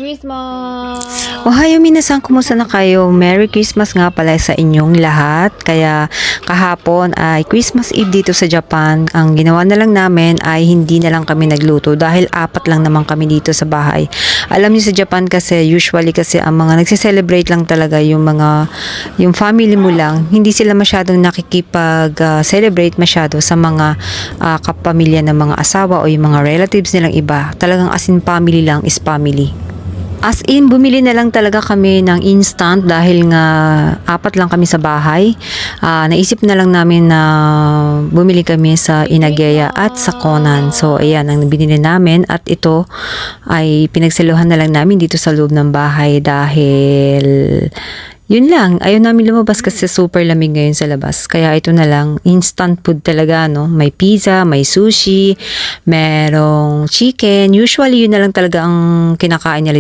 Christmas! Ohayo minasan, kumusta na kayo? Merry Christmas nga pala sa inyong lahat. Kaya kahapon ay Christmas Eve dito sa Japan. Ang ginawa na lang namin ay hindi na lang kami nagluto dahil 4 lang naman kami dito sa bahay. Alam niyo sa Japan kasi usually kasi ang mga nagse-celebrate lang talaga yung family mo lang. Hindi sila masyadong nakikipag-celebrate masyado sa mga kapamilya ng mga asawa o yung mga relatives nilang iba. Talagang as in family lang is family. As in, bumili na lang talaga kami ng instant dahil nga 4 lang kami sa bahay. Naisip na lang namin na bumili kami sa Inageya at sa Conan. So, ayan ang binili namin at ito ay pinagsaluhan na lang namin dito sa loob ng bahay dahil yun lang, ayaw namin lumabas kasi super lamig ngayon sa labas. Kaya ito na lang, instant food talaga, no? May pizza, may sushi, merong chicken. Usually, yun na lang talaga ang kinakain nila dito.